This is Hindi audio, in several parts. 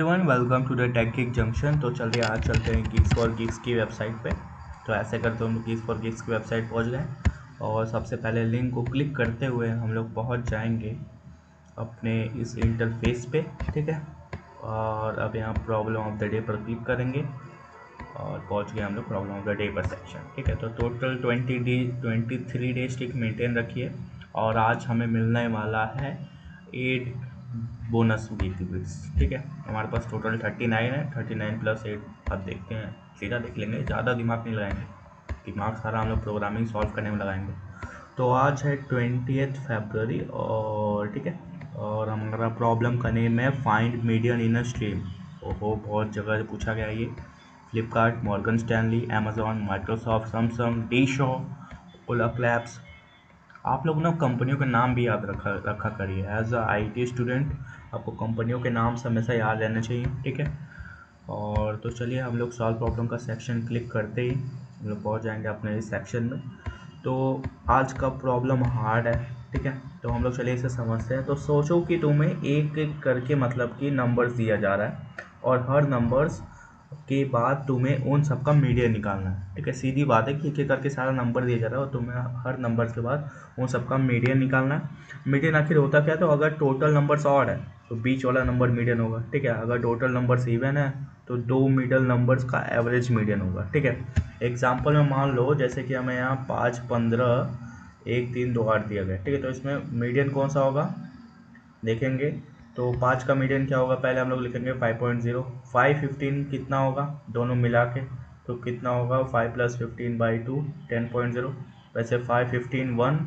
Everyone welcome to the tech gig junction. तो चलिए आज चलते हैं गीक्स फॉर गिग्स की वेबसाइट पे। तो ऐसे करते हम लोग गीक्स फॉर गिग्स की वेबसाइट पहुंच गए और सबसे पहले लिंक को क्लिक करते हुए हम लोग पहुंच जाएंगे अपने इस इंटरफेस पे। ठीक है, और अब यहाँ प्रॉब्लम ऑफ द डे पर क्लिक करेंगे और पहुंच गए हम लोग प्रॉब्लम ऑफ द डे पर सेक्शन। ठीक है, तो टोटल 23 डे स्टिक मेंटेन रखिए और आज हमें मिलने वाला है 8 बोनस वीकली बिट्स। ठीक है, हमारे पास टोटल 39 है। 39 प्लस 8 अब देखते हैं, सीधा देख लेंगे, ज़्यादा दिमाग नहीं लगाएंगे, दिमाग सारा हम लोग प्रोग्रामिंग सॉल्व करने में लगाएंगे। तो आज है 20 फरवरी और ठीक है, और हमारा प्रॉब्लम का नेम है find median in a stream. ओहो, बहुत जगह पूछा गया ये। Flipkart, Morgan Stanley, Amazon, Microsoft, Samsung, D Shaw, Ola Cabs. आप लोग ना कंपनियों के नाम भी याद रखा करिए। एज अ IT स्टूडेंट आपको कंपनियों के नाम हमेशा याद रहने चाहिए। ठीक है, और तो चलिए हम लोग सॉल्व प्रॉब्लम का सेक्शन क्लिक करते ही हम लोग पहुँच जाएंगे अपने इस सेक्शन में। तो आज का प्रॉब्लम हार्ड है। ठीक है, तो हम लोग चलिए इसे समझते हैं। तो सोचो कि तुम्हें एक एक करके मतलब कि नंबर्स दिया जा रहा है और हर नंबर्स के बाद तुम्हें उन सब का मीडियन निकालना है। ठीक है, सीधी बात है कि एक एक करके सारा नंबर दिया जा रहा है और तुम्हें हर नंबर के बाद उन सब का मीडियन निकालना है। मीडियन आखिर होता क्या है? तो अगर टोटल नंबर्स ऑड है तो बीच वाला नंबर मीडियन होगा। ठीक है, अगर टोटल नंबर्स इवन है तो दो मिडल नंबर्स का एवरेज मीडियन होगा। ठीक है, एग्जाम्पल में मान लो जैसे कि हमें यहाँ 5, 15, 1, 3, 2, 8 दिया गया। ठीक है, तो इसमें मीडियन कौन सा होगा देखेंगे। तो 5 का मीडियन क्या होगा, पहले हम लोग लिखेंगे 5.0। 5, 15 कितना होगा दोनों मिला के, तो कितना होगा 5 + 15/2 10.0। वैसे 5, 15, 1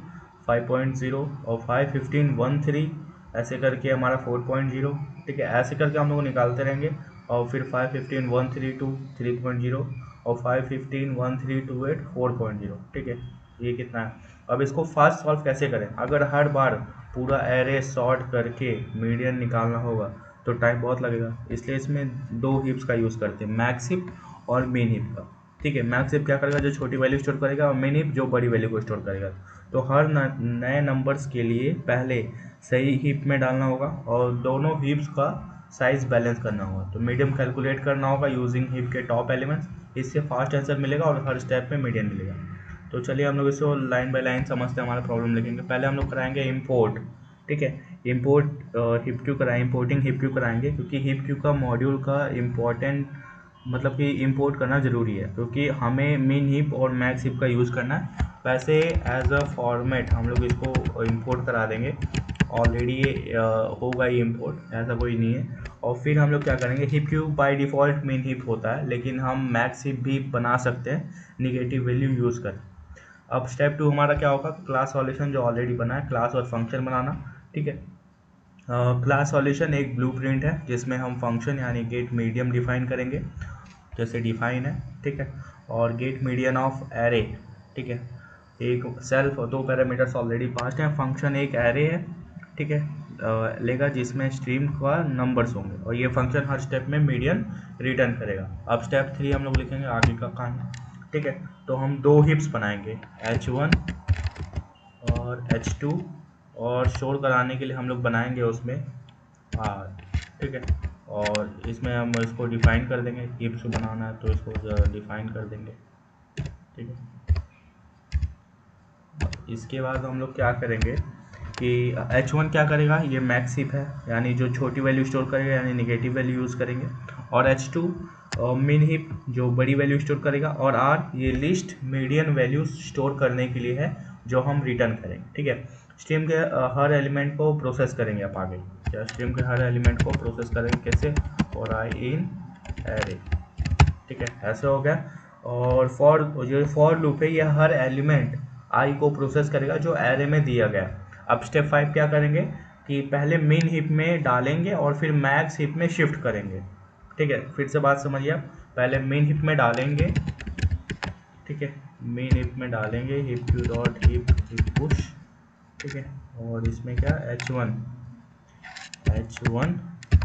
5.0 और 5, 15, 1, 3 ऐसे करके हमारा 4.0। ठीक है, ऐसे करके हम लोग निकालते रहेंगे और फिर 5, 15, 1, 3, 2 3.0 और 5, 15, 1, 3, 2, 8 4.0। ठीक है, ये कितना है। अब इसको फास्ट सॉल्व कैसे करें? अगर हर बार पूरा एरे सॉर्ट करके मीडियन निकालना होगा तो टाइम बहुत लगेगा, इसलिए इसमें दो हिप्स का यूज़ करते हैं, मैक्स हिप और मिन हिप का। ठीक है, मैक्स हिप क्या करेगा, जो छोटी वैल्यू स्टोर करेगा, और मिन हिप जो बड़ी वैल्यू को स्टोर करेगा। तो हर नए नंबर्स के लिए पहले सही हिप में डालना होगा और दोनों हिप्स का साइज बैलेंस करना होगा। तो मीडियम कैलकुलेट करना होगा यूजिंग हिप के टॉप एलिमेंट्स, इससे फास्ट आंसर मिलेगा और हर स्टेप में मीडियन मिलेगा। तो चलिए हम लोग इसको लाइन बाय लाइन समझते हैं, हमारा प्रॉब्लम लिखेंगे। पहले हम लोग कराएंगे इंपोर्ट। ठीक है, इंपोर्ट हिप क्यू कराएं, इंपोर्टिंग हिप क्यू कराएंगे क्योंकि हिप क्यू का मॉड्यूल का इम्पोर्टेंट मतलब कि इंपोर्ट करना ज़रूरी है क्योंकि हमें मिन हिप और मैक्स हिप का यूज़ करना है। वैसे एज अ फॉर्मेट हम लोग इसको इंपोर्ट करा देंगे, ऑलरेडी ये होगा ही इंपोर्ट, ऐसा कोई नहीं है। और फिर हम लोग क्या करेंगे, हिप क्यू बाय डिफ़ॉल्ट मिन हिप होता है लेकिन हम मैक्स हिप भी बना सकते हैं निगेटिव वैल्यू यूज़ कर। अब स्टेप 2 हमारा क्या होगा, क्लास सॉल्यूशन जो ऑलरेडी बना है, क्लास और फंक्शन बनाना। ठीक है, क्लास सॉल्यूशन एक ब्लूप्रिंट है जिसमें हम फंक्शन यानी गेट मीडियम डिफाइन करेंगे, जैसे डिफाइन है। ठीक है, और गेट मीडियन ऑफ एरे। ठीक है, एक सेल्फ और दो पैरामीटर्स ऑलरेडी पास्ड हैं। फंक्शन एक एरे है, ठीक है, लेगा जिसमें स्ट्रीम का नंबर्स होंगे और ये फंक्शन हर स्टेप में मीडियन रिटर्न करेगा। अब स्टेप 3 हम लोग लिखेंगे आगे का काम। ठीक है, तो हम दो हिप्स बनाएंगे, H1 और H2, और शोर कराने के लिए हम लोग बनाएंगे उसमें R। ठीक है, और इसमें हम इसको डिफाइन कर देंगे, हिप्स बनाना है तो इसको डिफाइन कर देंगे। ठीक है, इसके बाद हम लोग क्या करेंगे कि H1 क्या करेगा, ये मैक्स हिप है यानी जो छोटी वैल्यू स्टोर करेगा यानी निगेटिव वैल्यू यूज़ करेंगे, और H2 मिन हिप जो बड़ी वैल्यू स्टोर करेगा, और R ये लिस्ट मीडियन वैल्यू स्टोर करने के लिए है जो हम रिटर्न करेंगे। ठीक है, स्ट्रीम के हर एलिमेंट को प्रोसेस करेंगे। आप आगे क्या स्ट्रीम के हर एलिमेंट को प्रोसेस करेंगे कैसे, और आई इन एरे। ठीक है, ऐसे हो गया। और फॉर जो फॉर लूप है ये हर एलिमेंट आई को प्रोसेस करेगा जो एरे में दिया गया। अब स्टेप 5 क्या करेंगे कि पहले मिन हिप में डालेंगे और फिर मैक्स हिप में शिफ्ट करेंगे। ठीक है, फिर से बात समझिए आप, पहले मिन हिप में डालेंगे। ठीक है, मिन हिप में डालेंगे hip Q dot hip push. ठीक है, और इसमें क्या H1।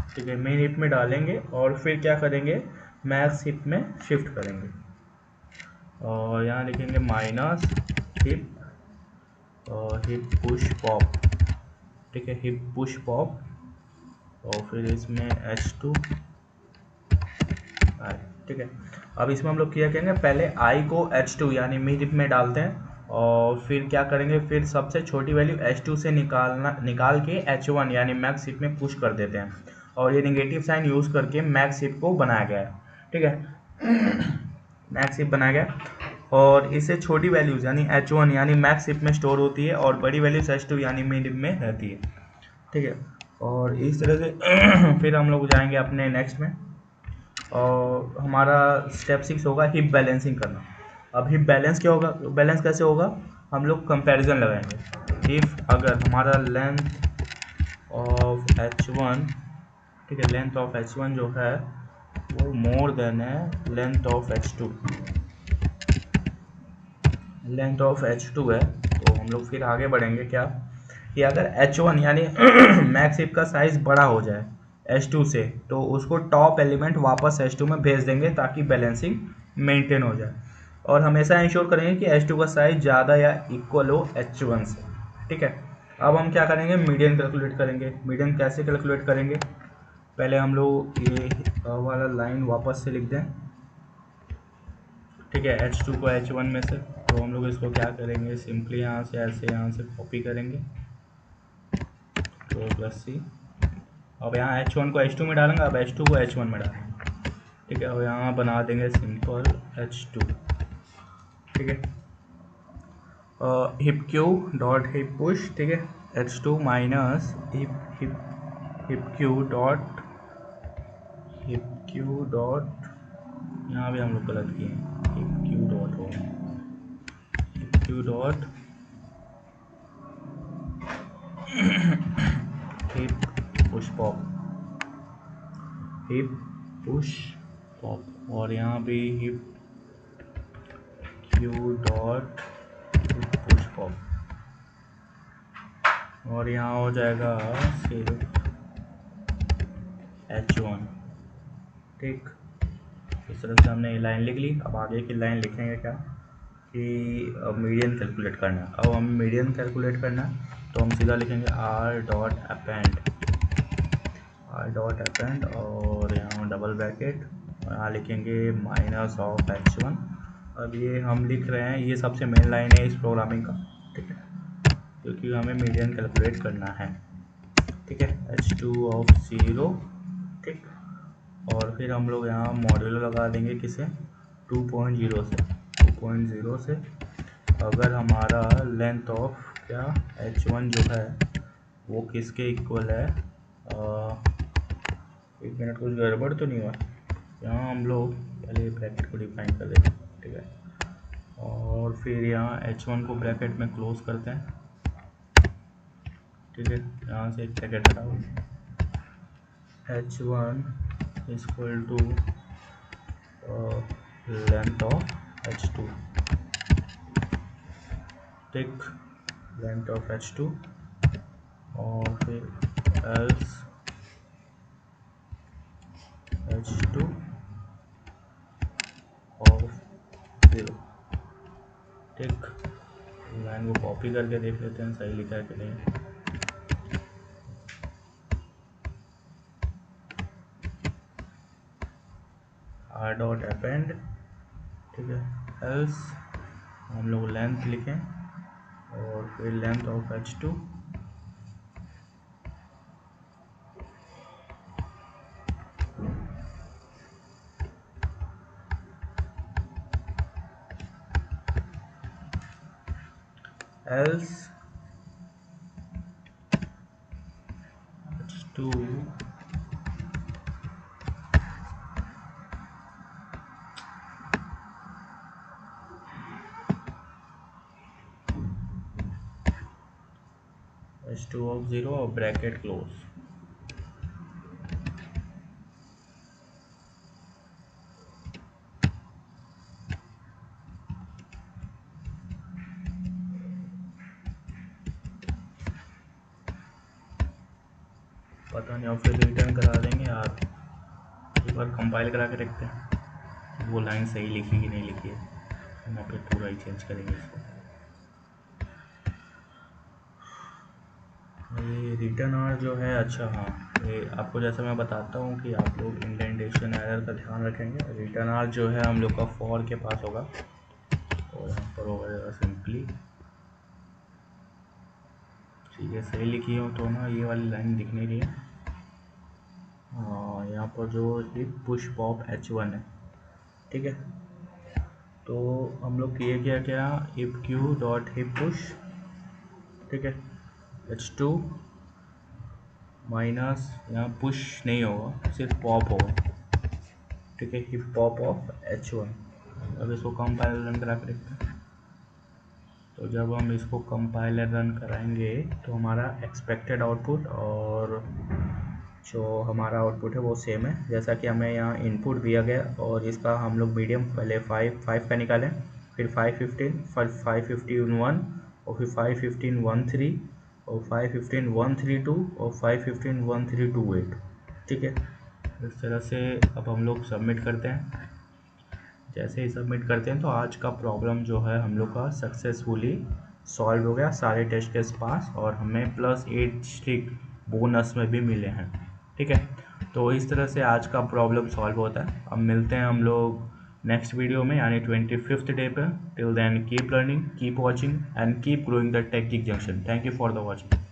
ठीक है, मेन हिप में डालेंगे और फिर क्या करेंगे, मैक्स हिप में शिफ्ट करेंगे और यहाँ लिखेंगे माइनस हिप और हिप पुश पॉप। ठीक है, हिप पुश पॉप, और फिर इसमें H2 आई, ठीक है। अब इसमें हम लोग क्या करेंगे, पहले आई को H2 यानी मिड में डालते हैं और फिर क्या करेंगे, फिर सबसे छोटी वैल्यू H2 से निकाल के H1 यानी मैक्स शिफ्ट में पुश कर देते हैं और ये नेगेटिव साइन यूज़ करके मैक्स शिफ्ट को बनाया गया है, ठीक है। मैक्स शिफ्ट बनाया गया और इससे छोटी वैल्यूज़ यानी H1 यानी मैक्स शिफ्ट में स्टोर होती है और बड़ी वैल्यूज H2 यानी मिड में रहती है, ठीक है। और इस तरह से फिर हम लोग जाएंगे अपने नेक्स्ट में और हमारा स्टेप 6 होगा हिप बैलेंसिंग करना। अब हिप बैलेंस क्या होगा, बैलेंस कैसे होगा, हम लोग कंपैरिजन लगाएंगे। इफ़ अगर हमारा लेंथ ऑफ H1, ठीक है, लेंथ ऑफ H1 जो है वो मोर देन है length of H2, length of H2 है, तो हम लोग फिर आगे बढ़ेंगे क्या कि अगर H1 यानी मैक्स हिप का साइज़ बड़ा हो जाए H2 से तो उसको टॉप एलिमेंट वापस H2 में भेज देंगे ताकि बैलेंसिंग मेंटेन हो जाए और हमेशा इंश्योर करेंगे कि H2 का साइज़ ज़्यादा या इक्वल हो H1 से, ठीक है। अब हम क्या करेंगे, मीडियन कैलकुलेट करेंगे। मीडियन कैसे कैलकुलेट करेंगे, पहले हम लोग ये वाला लाइन वापस से लिख दें, ठीक है, H2 को H1 में से, तो हम लोग इसको क्या करेंगे, सिंपली यहाँ से ऐसे यहाँ से कॉपी करेंगे तो प्लस सी। अब यहाँ H1 को H2 में डालेंगे, अब H2 को H1 में डालेंगे, ठीक है, और यहाँ बना देंगे सिंपल H2, ठीक है। Hip Q dot hip push, ठीक है, H2 minus hip Q dot यहाँ भी हम लोग गलत किए हैं, हिप क्यू डॉट हो, hip Q dot hip push pop, hip push pop, और यहाँ भी hip Q dot hip push pop, और यहाँ हो जाएगा सिर्फ H1, ठीक। इस तरह से हमने ये लाइन लिख ली। अब आगे की लाइन लिखेंगे क्या कि अब मीडियन कैलकुलेट करना है। अब हमें मीडियन कैलकुलेट करना है तो हम सीधा लिखेंगे आर डॉट अपेंड और यहाँ डबल ब्रैकेट, यहाँ लिखेंगे माइनस ऑफ H1। अब ये हम लिख रहे हैं, ये सबसे मेन लाइन है इस प्रोग्रामिंग का, ठीक है, क्योंकि हमें मीडियन कैलकुलेट करना है, ठीक है, H2 ऑफ 0, ठीक। और फिर हम लोग यहाँ मॉड्यूलो लगा देंगे किसे, 2.0 से अगर हमारा लेंथ ऑफ क्या H1 जो है वो किसके इक्वल है, एक मिनट, कुछ गड़बड़ तो नहीं हुआ, यहाँ हम लोग पहले ब्रैकेट को डिफाइन कर देते हैं, ठीक है, और फिर यहाँ H1 को ब्रैकेट में क्लोज करते हैं, ठीक है, यहाँ से एक ब्रैकेट हटाओ, H1 equal to length of H2, ठीक, लेंथ ऑफ H2, और फिर एल्स H2 ऑफ 0, ठीक। लाइन को कॉपी करके देख लेते हैं सही लिखा है कि नहीं। आर डॉट अपेंड, ठीक है, एल्स हम लोग लेंथ लिखें और फिर length of H2, else H2 H2 of 0 और ब्रैकेट क्लोज। पता नहीं, और फिर रिटर्न करा देंगे यार, एक बार कंपाइल करा के देखते हैं वो लाइन सही लिखी कि नहीं लिखी है, हम वहाँ पे पूरा ही चेंज करेंगे इसको। ये रिटर्न आर जो है, अच्छा हाँ, ये आपको जैसे मैं बताता हूँ कि आप लोग इंडेंटेशन एरर आर का ध्यान रखेंगे। रिटर्न आर जो है हम लोग का फॉर के पास होगा और यहाँ पर होगा सिंपली। चीज़ें सही लिखी हो तो ना ये वाली लाइन दिख नहीं रही है। हाँ, यहाँ पर जो हिप पुश पॉप H1 है, ठीक है। तो हम लोग किए क्या hip Q dot hip push, ठीक है, H2 माइनस, यहाँ पुश नहीं होगा सिर्फ पॉप होगा, ठीक है, हिप पॉप ऑफ H1। अब इसको कंपाइलर रन करा कर देखते हैं। तो जब हम इसको कंपाइलर रन कराएंगे तो हमारा एक्सपेक्टेड आउटपुट और जो हमारा आउटपुट है वो सेम है, जैसा कि हमें यहाँ इनपुट दिया गया। और इसका हम लोग मीडियम पहले 5 का निकालें, फिर 515, फिर 515 और फिर 515 और 515 और 515 ठीक है। इस तरह से अब हम लोग सबमिट करते हैं। जैसे ही सबमिट करते हैं तो आज का प्रॉब्लम जो है हम लोग का सक्सेसफुली सॉल्व हो गया, सारे टेस्ट केस पास, और हमें +8 स्ट्रिक बोनस में भी मिले हैं, ठीक है। तो इस तरह से आज का प्रॉब्लम सॉल्व होता है। अब मिलते हैं हम लोग नेक्स्ट वीडियो में, यानी 25th डे पे। Till then keep learning, keep watching and keep growing the tech geek junction. Thank you for the watching.